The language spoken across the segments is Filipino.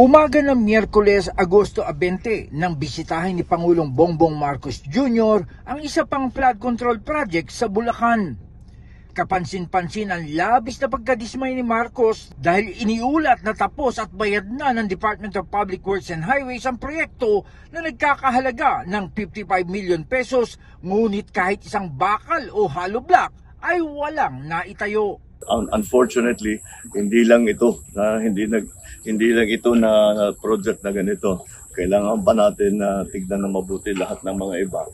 Umaga ng Miyerkules, Agosto 20, nang bisitahin ni Pangulong Bongbong Marcos Jr. ang isa pang flood control project sa Bulacan. Kapansin-pansin ang labis na pagkadismay ni Marcos dahil iniulat na tapos at bayad na ng Department of Public Works and Highways ang proyekto na nagkakahalaga ng 55 million pesos, ngunit kahit isang bakal o hollow block ay walang naitayo. Unfortunately, hindi lang ito na project na ganito. Kailangan pa natin na tignan na mabuti lahat ng mga iba.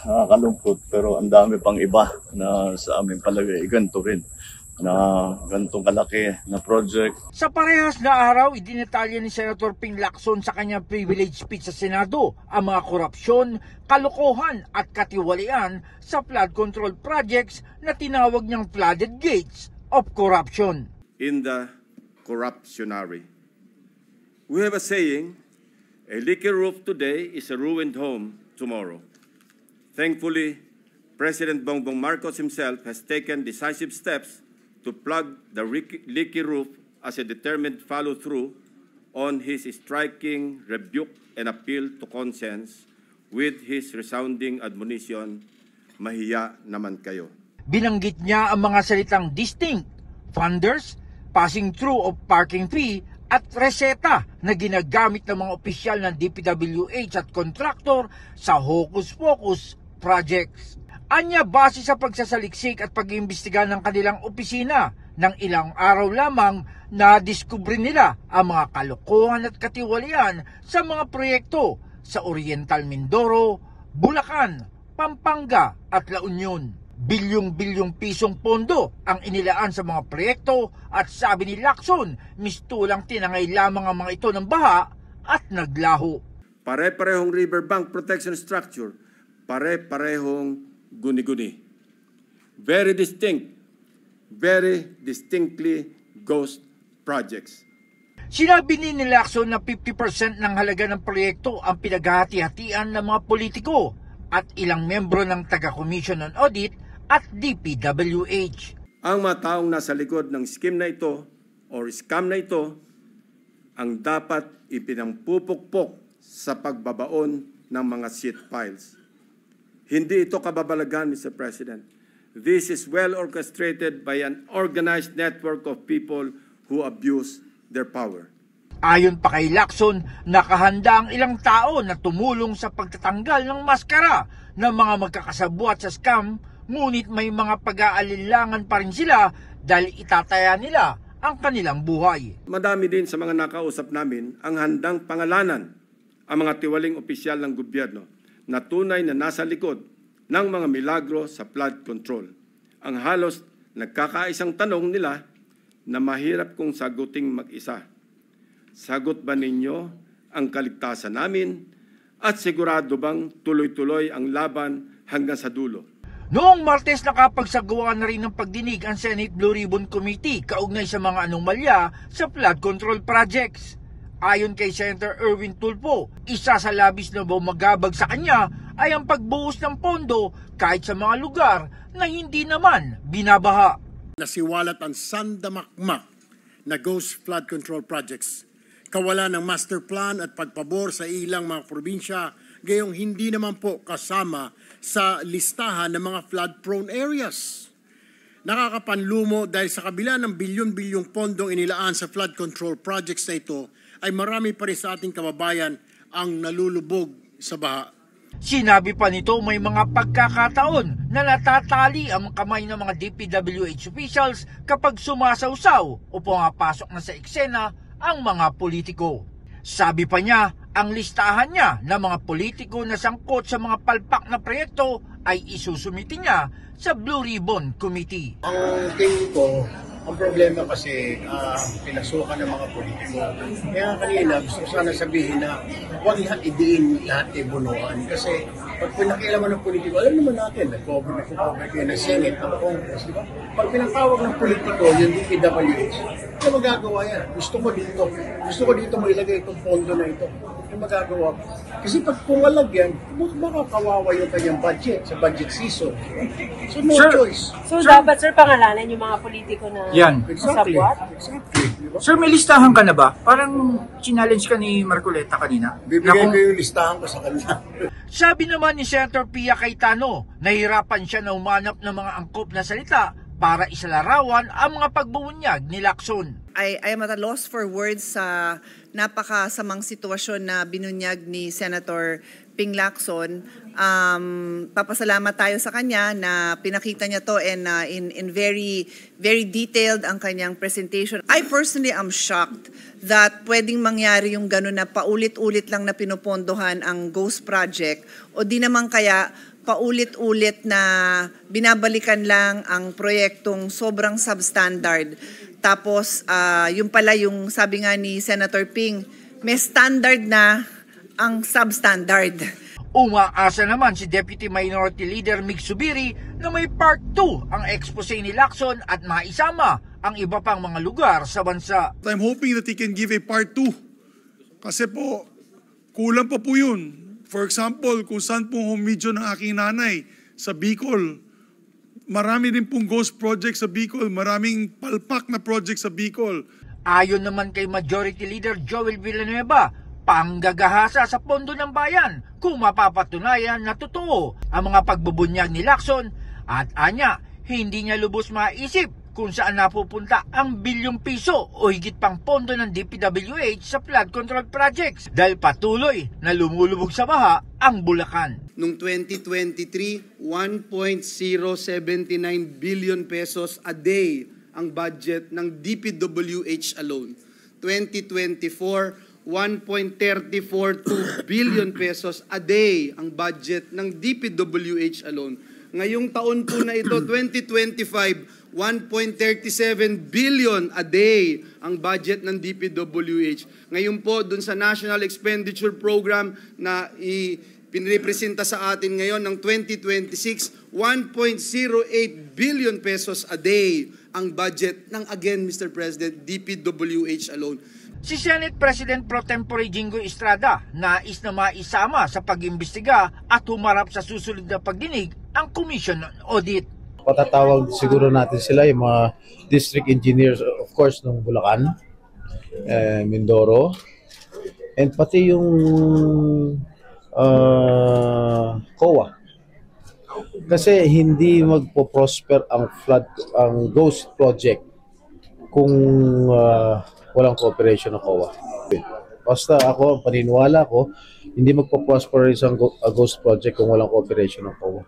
Nakakalungkot, pero ang dami pang iba na sa aming palagay ganito rin, na ganitong kalaki na project. Sa parehas na araw, idinetalya ni Senator Ping Lacson sa kanyang privilege speech sa Senado ang mga korupsyon, kalokohan at katiwalian sa flood control projects na tinawag niyang flooded gates of corruption. In the corruptionary, we have a saying, a leaky roof today is a ruined home tomorrow. Thankfully, President Bongbong Marcos himself has taken decisive steps to plug the leaky roof as a determined follow-through on his striking rebuke and appeal to conscience with his resounding admonition, mahiya naman kayo. Binanggit niya ang mga salitang distinct, funders, passing through of parking fee at reseta na ginagamit ng mga opisyal ng DPWH at contractor sa hocus-pocus projects. Anya, base sa pagsasaliksik at pag-iimbestiga ng kanilang opisina, ng ilang araw lamang na diskubre nila ang mga kalokohan at katiwalian sa mga proyekto sa Oriental Mindoro, Bulacan, Pampanga at La Union. Bilyong-bilyong pisong pondo ang inilaan sa mga proyekto at sabi ni Lacson, mistulang tinangay lamang ang mga ito ng baha at naglaho. Pare-parehong riverbank protection structure, pare-parehong guni-guni. Very distinctly ghost projects. Sinabi ni Lacson na 50% ng halaga ng proyekto ang pinaghahati-hatian ng mga politiko at ilang membro ng taga-Commission on Audit at DPWH. Ang mga taong nasa likod ng scheme na ito or scam na ito ang dapat ipinampupukpok sa pagbabaon ng mga seat files. Hindi ito kababalagan, Mr. President. This is well orchestrated by an organized network of people who abuse their power. Ayon pa kay Lacson, nakahanda ang ilang tao na tumulong sa pagtatanggal ng maskara ng mga magkakasabwat sa scam, ngunit may mga pag-aalinlangan pa rin sila dahil itataya nila ang kanilang buhay. Madami din sa mga nakausap namin ang handang pangalanan ang mga tiwaling opisyal ng gobyerno na tunay na nasa likod ng mga milagro sa flood control. Ang halos nagkakaisang tanong nila na mahirap kong saguting mag-isa. Sagot ba ninyo ang kaligtasan namin at sigurado bang tuloy-tuloy ang laban hanggang sa dulo? Noong Martes, nakapagsagawa na rin ng pagdinig ang Senate Blue Ribbon Committee kaugnay sa mga anomalya sa flood control projects. Ayon kay Senator Erwin Tulfo, isa sa labis na bumagabag sa kanya ay ang pagbuhos ng pondo kahit sa mga lugar na hindi naman binabaha. Nasiwalat ang sandamakmak na ghost flood control projects. Kawalan ng master plan at pagpabor sa ilang mga probinsya, gayong hindi naman po kasama sa listahan ng mga flood-prone areas. Nakakapanlumo dahil sa kabila ng bilyon-bilyong pondong inilaan sa flood control projects na ito, ay marami pa rin sa ating kababayan ang nalulubog sa baha. Sinabi pa nito may mga pagkakataon na natatali ang kamay ng mga DPWH officials kapag sumasawsaw o pumapasok na sa eksena ang mga politiko. Sabi pa niya, ang listahan niya ng mga politiko na sangkot sa mga palpak na proyekto ay isusumiti niya sa Blue Ribbon Committee. Ang tingin ko, ang problema kasi pinasukan ng mga politiko. Kaya kanina gusto sana sabihin na huwag lahat idiin, lahat ibunuan. Kasi pag pinakialaman ng politiko, alam naman natin, nag-cover kayo ng Senate, ng Congress, di ba? Pag pinatawag ng politiko, yung DPWH, ano magagawa yan? Gusto ko dito mailagay itong pondo na ito. Yung magagawa ko. Kasi pag pumalag yan, makakawawa yung kanyang budget sa budget season. So no Sir, choice. So, dapat, sir, pangalanan yung mga politiko na Yan. Exactly. kasabwat? Exactly. Diba? Sir, may listahan ka na ba? Parang challenge ka ni Marcoleta kanina. Bibigay ko yung listahan ko sa kanya. Sabi naman ni Senator Pia Cayetano, nahirapan siya na umanap ng mga angkop na salita para isalarawan ang mga pagbubunyag ni Lacson. I am at a loss for words sa napakasamang sitwasyon na binunyag ni Senator Ping Lacson. Papasalamat tayo sa kanya na pinakita niya to and in very detailed ang kanyang presentation. I personally am shocked that pwedeng mangyari yung gano'n na paulit-ulit lang na pinupondohan ang Ghost Project o di naman kaya paulit-ulit na binabalikan lang ang proyektong sobrang substandard. Tapos, yung pala yung sabi nga ni Senator Ping, may standard na ang substandard. Umaasa naman si Deputy Minority Leader Mig Zubiri na may part 2 ang expose ni Lacson at maisama ang iba pang mga lugar sa bansa. I'm hoping that he can give a part 2. Kasi po, kulang pa po yun. For example, kung saan pong home video ng aking nanay sa Bicol, marami din pong ghost project sa Bicol, maraming palpak na project sa Bicol. Ayon naman kay Majority Leader Joel Villanueva, panggagahasa sa pondo ng bayan kung mapapatunayan na totoo ang mga pagbubunyag ni Lacson at anya, hindi niya lubos maisip kung saan napupunta ang bilyong piso o higit pang pondo ng DPWH sa flood control projects dahil patuloy na lumulubog sa baha ang Bulacan. Noong 2023, 1.079 billion pesos a day ang budget ng DPWH alone. 2024, 1.342 billion pesos a day ang budget ng DPWH alone. Ngayong taon po na ito, 2025, 1.37 billion a day ang budget ng DPWH. Ngayon po, dun sa National Expenditure Program na pinirepresenta sa atin ngayon ng 2026, 1.08 billion pesos a day ang budget ng, again, Mr. President, DPWH alone. Si Senate President Pro Tempore Jinggoy Estrada nais na maisama sa pag-imbestiga at humarap sa susunod na pagdinig ang Commission on Audit. Patatawag siguro natin sila, yung mga district engineers, of course, ng Bulacan, Mindoro, and pati yung COA. Kasi hindi magpo-prosper ang ghost project kung walang cooperation ng COA. Basta ako, paniniwala ko, hindi magpo-prosper isang ghost project kung walang cooperation ng COA.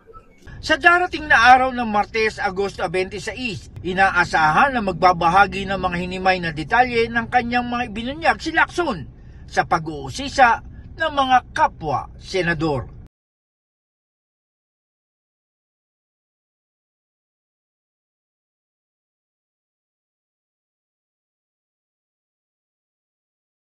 Sa darating na araw ng Martes, Agosto 26, inaasahan na magbabahagi ng mga hinimay na detalye ng kanyang mga ibinunyag si Lacson sa pag-uusisa ng mga kapwa senador.